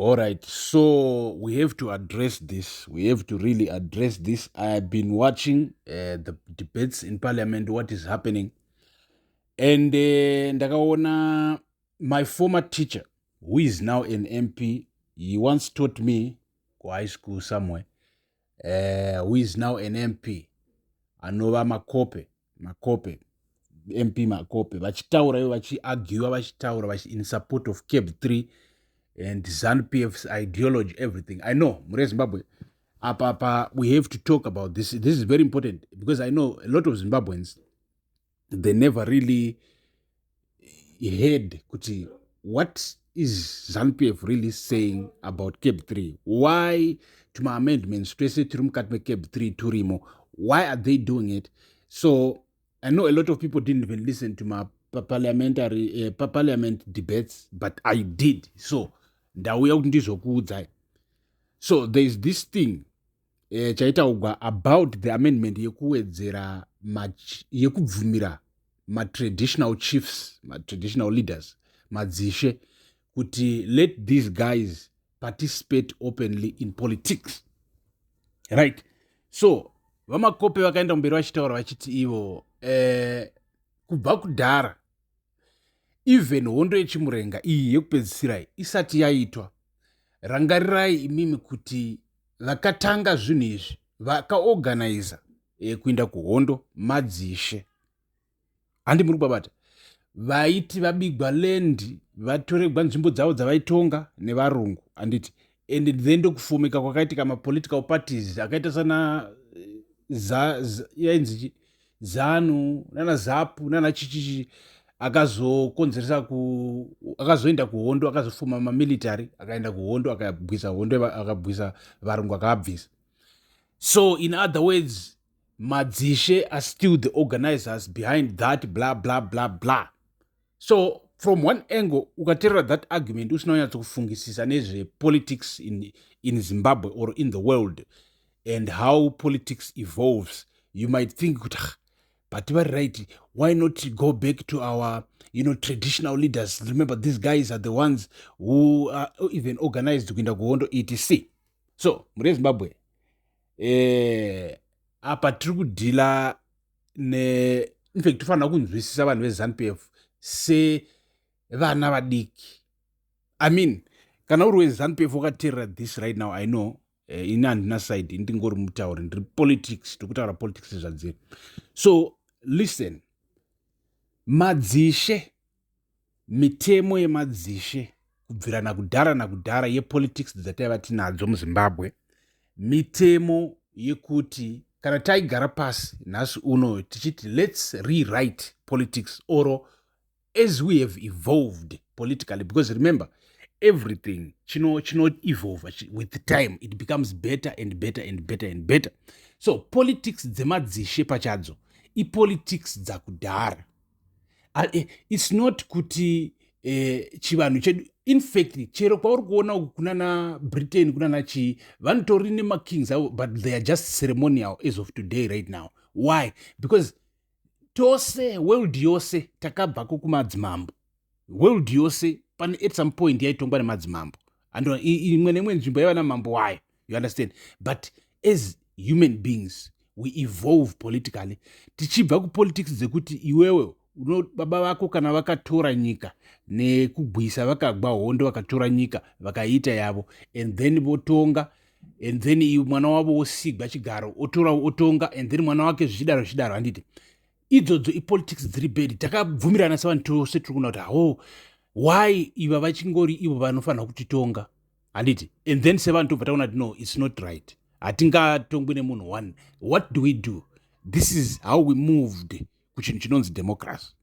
All right, so we have to address this. We have to really address this. I've been watching the debates in parliament, what is happening. And ndakaona my former teacher, who is now an MP, he once taught me, go high school somewhere, who is now an MP, anova Makope, MP Makope, vachitaura ivo vachiargua vachitaura in support of CAB 3 and ZANU-PF's ideology, everything. I know, Mure Zimbabwe, we have to talk about this. This is very important because I know a lot of Zimbabweans, they never really heard kuti, what is ZANU-PF really saying about CAB 3? Why to my amendments, CAB 3 turimo? Why are they doing it? So I know a lot of people didn't even listen to my parliament debates, but I did. So so there's this thing chaitaugwa about the amendment yekuwedzera yekubvumira traditional chiefs, traditional leaders, madzishe, kuti let these guys participate openly in politics, right? So vamakope vakaenda kumberi vachitaura vachiti ivo kubva kudhara, even hondo yechimurenga iyi yekupedzisirai isati yaitwa, rangarirai imimi kuti vakatanga zvinhu izvi vakaorganiza kuinda kuhondo madzishe, handi muri kubabata, vaiti vabigwa lendi vatoregwa nzvimbo dzavo dzavaitonga nevarungu, handiti, and then ndokufumika kwakaitika mapolitical parties akaita sana yainzi ZANU nana ZAPU nana chichichi, akazokonzeresa akazoenda kuhondo, akazofuma mamilitary, akaenda kuhondo, akabvisa hondo, akabvisa varungu, akabvisa. So in other words, madzishe are still the organizers behind that blah blah blah blah. So from one angle, ukateerera that argument usinonyatsokufungisisa nezve politics in Zimbabwe or in the world and how politics evolves, you might think, but you are right, why not go back to our traditional leaders? Remember, these guys are the ones who are even organized kuinda kuhondo etc. So muri Zimbabwe apa tiri kudhila in fact tofanira kunzwisisa vanhu veZANU-PF sevana vadiki. I mean, kana uri weZANU-PF wakateerera this right now, I know ini handina side, ndingori mutauri, ndiri politics, ndokutaura politics zvadziri. So listen, madzishe, mitemo yemadzishe kubvira nakudhara yepolitics dzataiva tinadzo muZimbabwe, mitemo yekuti kana taigara pasi nhasi uno tichiti let's rewrite politics, or as we have evolved politically, because remember, everything chino evolve with the time, it becomes better and better and better and better. So politics dzemadzishe pachadzo ipolitics dzakudhara. It's not kuti chivanhu chedu, in fact chero kwauri kuona uku kunana Britain kunana chii, vanotori nemakings avo, but they are just ceremonial as of today right now. Why? Because tose world yose takabvako kumadzimambo, world yose at some point yaitongwa nemadzimambo, and imwe nemwe nzvimbo yaiva namambo wayo, you understand? But as human beings we evolve politically, tichibva kupolitics dzekuti iwewe baba vako kana vakatora nyika nekugwisa, vakagwa hondo vakatora nyika vakaita yavo, and then votonga, and then mwana wavo wosigwa chigaro otora otonga, and then mwana wake zvidaro, handiti idzodzo ipolitics dziri bedi. Takabvumirana savanhu tose tiri kuona kuti why iva vachingori ivo vanofanira kutitonga, handiti, and then sevanhu tobva taona kuti no, it's not right, hatingatongwi nemunhu one. What do we do? This is how we moved kuchinhu chinonzi democracy.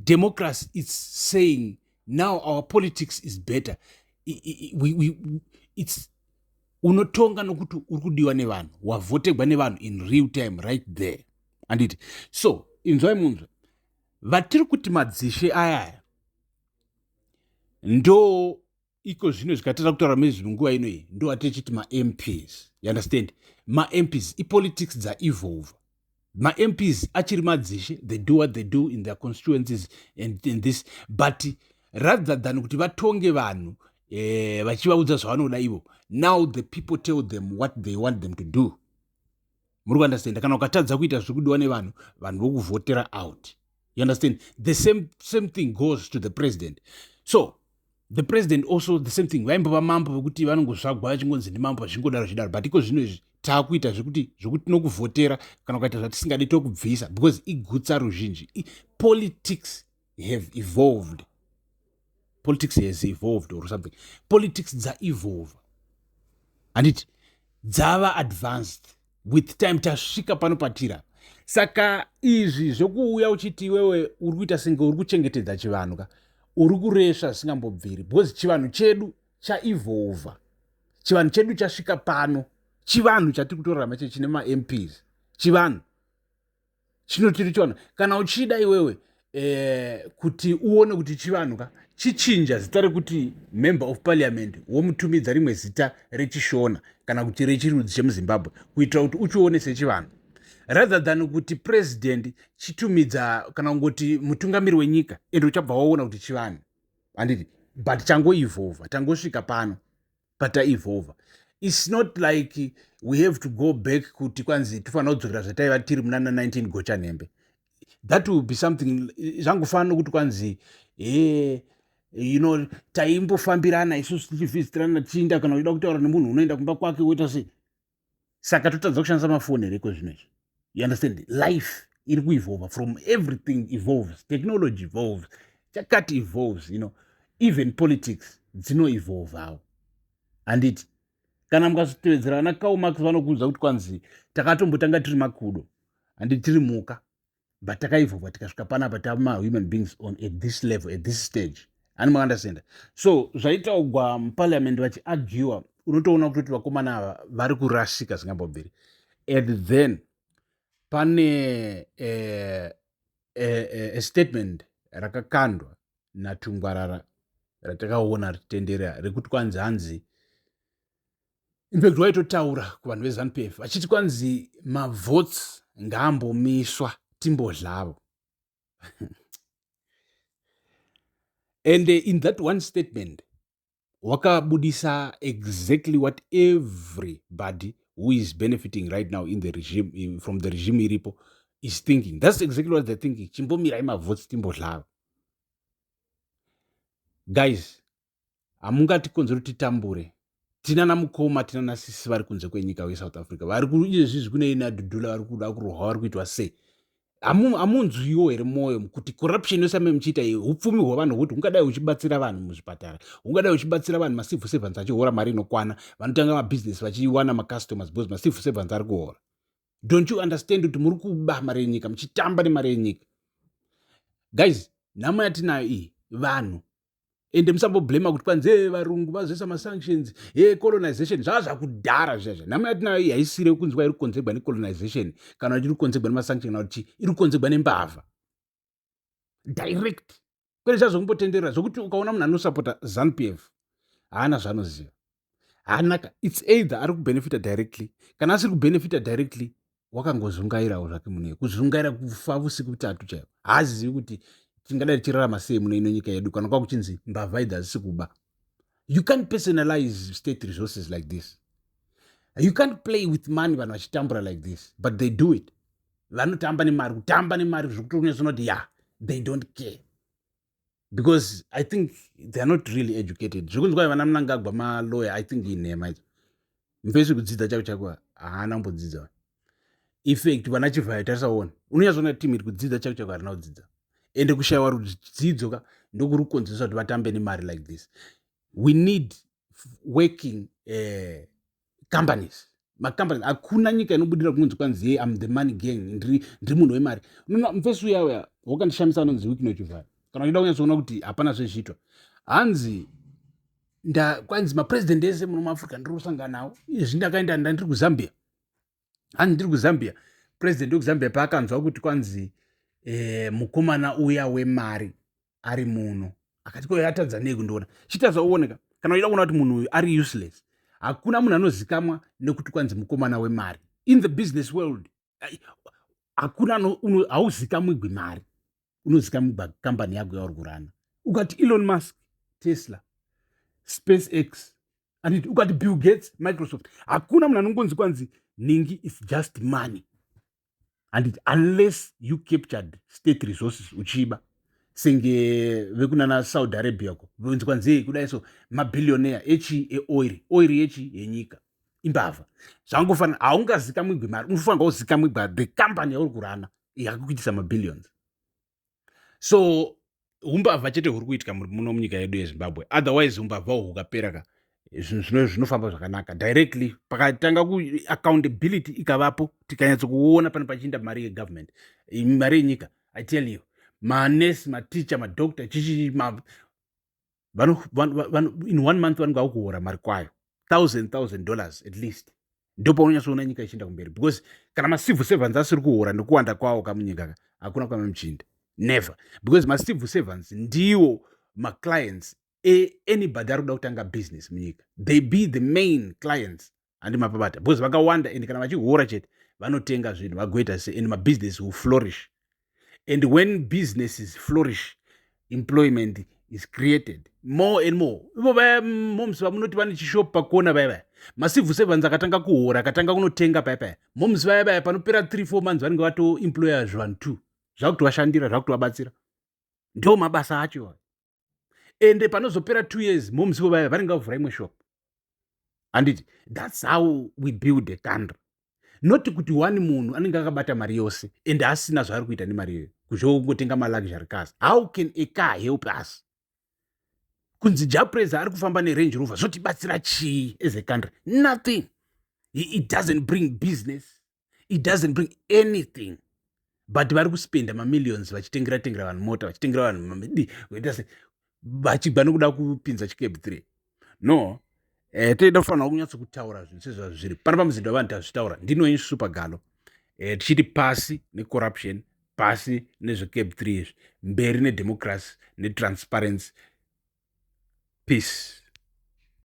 Democracy is saying now our politics is better. It's unotonga nokuti uri kudiwa nevanhu, wavhotegwa nevanhu in real time right there, handiti. So inzwai munzwa, vatiri kuti madzishe ayaya ndo iko zvino zvikatata kutaura mezvinguva inoyi, ndo atichiti ma-MPs, you understand? Ma-MPs ipolitics dzaevolve. Ma-MPs achiri madzishe, they do what they do in their constituencies and in this, but rather than kuti vatonge vanhu vachivaudza zvavanoda ivo. Now the people tell them what they want them to do. Muri kuunderstand? Kana ukatadza kuita zvekudiwa nevanhu, vanhu vokuvhotera out. You understand? The same thing goes to the president. So the president also the same thing. Vaimbova mambo vekuti vanongozvagwa vachingonzi ndimambo zvichingodaro zvidaro, but iko zvino izvi taakuita zvekuti tinokuvhotera kana ukaita zvatisingadi tokubvisa, because igutsa ruzhinji. Politics have evolved. Politics has evolved or something. Politics dza-evolve. Handiti dzava advanced with time. Tasvika pano patira. Saka izvi zvokuuya uchiti wewe uri kuita senge uri kuchengetedza chivanhu ka uri kuresva zvisingambobviri, because chivanhu chedu chaevolve. Chivanhu chedu chasvika pano. Chivanhu chatiri kutorarama chechi chine ma-MPs. Chivanhu chinotiri chivanhu. Kana uchida iwewe kuti uone kuti chivanhu ka chichinja zita rekuti member of parliament womutumidza rimwe zita rechishona kana kuti rechirudzi chemuzimbabwe kuitira kuti uchione sechivanhu, rather than kuti president chitumidza kana kungoti mutungamiri wenyika ende uchabva waona kuti chivanhu. Handiti, but changoevolva, tangosvika pano pataevolva. It's not like we have to go back kuti kwanzi tofanira kudzorera zvataiva tiri muna 19 Gochanembe. That will be something zvangofanira nokuti kwanzi taimbofambirana isusu tichivhisitirana tichiinda kana uchida kutaura nemunhu unoenda kumba kwake woita sei. Saka totadza kushandisa mafoni reko zvino izvi. You understand? Life iri kuevolva, from everything evolves. Technology evolves. Chakati evolves, even politics dzinoevolvawo. Handiti kana mukazotevedzera vana Karl Marx vanokuudza kuti kwanzi takatombotanga tiri makudo, handiti tiri muka, but takaevolva tikasvika panapa tama human beings at this level, at this stage. Hani muunderstand? So zvaitaugwa muparliament vachiargiwa, unotoona kuti vakomana ava vari kurashika zvingambobviri. And then pane a statement rakakandwa naTungwarara ratakaona richitendera rekuti kwanzi hanzi, in fact waitotaura kuvanhu veZANU-PF achiti kwanzi mavotes ngaambomiswa timbodlavo. And in that one statement wakabudisa exactly what everybody who is benefiting right now in the regime, from the regime iripo, is thinking. That's exactly what they're thinking. Chimbomirai mavotes timbodlavo. Guys, hamungatikonzeri kuti titambure. Tina namukoma, tina nasisi vari kunze kwenyika weSouth Africa. Vari izvi kunei naDudula vari kuda kurohwa vari kuitwa sei. Hamunzwiwo here mwoyo kuti corruption yose muchiita iyi upfumi hwavanhu hwekuti ungadai uchibatsira vanhu muzvipatara, ungadai uchibatsira vanhu macivil servants achihora mari inokwana, vanotanga mabusiness vachiwana macustomers because macivil servants ari kuhora. Don't you understand kuti muri kuba mari yenyika, muchitamba nemari yenyika? Guys, nhamo yatinayo iyi vanhu, ende musamboblema kuti kwanzi varungu vazoisa masanctions, colonization zvakudhara zvezvo. Nhamo yatinayo iyi haisiri kunzwa iri kukonzerwa necolonization kana kuti iri kukonzerwa nemasanction kana kuti iri kukonzerwa nembavha. Direct. Kwete chazongombotenderera zvokuti ukaona munhu anosapota ZANU-PF haana zvaanoziva. Hanaka, it's either ari kubenefita directly kana asiri kubenefita directly wakangozungairawo zvake munhu, kuzungaira kufa usiku utatu chaiwo. Haazivi kuti tingadai tichirarama sei muno ino nyika yedu kana kwakuchinzi mbavha idzi hadzisi kuba. You can't personalize state resources like this. You can't play with money vanhu vachitambura like this, but they do it. Vanotamba nemari, kutamba nemari zvokuti unezvinoti they don't care. Because I think they are not really educated. Zvokunzwa vana Mnangagwa malawyer, I think inhema idzo. Mvesi kudzidza chako chako haana kumbodzidza. Effect vana Chivhaya tarisaona. Unonyazvoona timu iri kudzidza chako chako harina kudzidza. Ende kushayiwa rudzidzo ka ndokuri kukonzeresa kuti vatambe nemari like this. We need working companies. Macompanies, hakuna nyika inobudira kunzi kwanzi I'm the money gang, ndiri munhu wemari. Mfesi uya wakandishamisa anonzi Wikino Chivhaya. Kana uchida kunyatsoona kuti hapana zvezviitwa. Hanzi kwanzi mapresident ese muno muAfrica ndiri kusangana nawo. Izvi ndakaenda ndiri kuZambia. Hanzi ndiri kuZambia. President wekuZambia paakanzwa kuti kwanzi mukomana uya wemari ari muno. Akati ko yatadza nei kundoona. Chitadza uoneka. Kana uchida kuona kuti munhu uyu ari useless. Hakuna munhu anozikamwa nekuti kwanzi mukomana wemari. In the business world, hakuna hauzikamwi gwemari. Unozikamwa company yako yauri kurana. Ukati Elon Musk, Tesla, SpaceX, and ukati Bill Gates, Microsoft, hakuna munhu anongonzi kwanzi ningi is just money. And unless you captured state resources uchiba senge vekunana Saudi Arabia ko vonzi kwanzi kudai so mabillionaire echi oil yechi yenyika imbavha zvangofana haungazika mwigwe mari unofanira kuzika mwigwe the company yauri kurana yakuitisa mabillions. So umbavha chete huri kuitika muno munyika yedu yeZimbabwe, otherwise umbavhawo hukapera zvinofamba zvakanaka directly pakatanga accountability ikavapo tikanyatso kuona pane pachiinda mari yegovernment mari yenyika. I tell you, manesi, maticha, madoctor chichi in 1 month vanenge vakuhora mari kwayo $1,000 at least. Ndipo unonyatsoona nyika ichienda kumberi, because kana macivil servants asiri kuhora nekuwanda kwawo kamunyika hakuna kwame muchiinda, never, because macivil servants ndiwo maclients anybody ari kuda kutanga business munyika. They be the main clients handi mapabata, because vakawanda and kana vachihora chete vanotenga zvinhu vagoita se and mabusiness will flourish. And when businesses flourish, employment is created more and more. Ivo vaya moms vamunoti vane chishop pakona vaya macivil servants akatanga kuhora akatanga kunotenga paya moms vaya panopera 3-4 months vanenge vatoemploya zvanhu 2 zvakutovashandira zvakutovabatsira, ndo mabasa acho. Ende panozopera 2 years moms ivo vaya vanenge vavhura imwe shop. And that's how we build a country. Not kuti one munhu anenge akabata mari yose and asina zvaari kuita nemari iyoyo kuzvongotenga maluxury cars. How can a car help us? Kunzi Japreza ari kufamba neRange Rover zvotibatsira chii as a country? Nothing. It doesn't bring business, it doesn't bring anything. But vari kuspenda mamillions vachitengera vanhu mota, vachitengera vanhu vachibva nokuda kupinza chicab 3. No, toida kufanira kunyatso kutaura zvinhu sezvazvo zviri pana pamuzinda wavanhu tazvitaura. Ndinonyi Supergalo tichiti pasi necorruption, pasi nezvecab 3 izvi, mberi nedemocracy netransparency. Peace.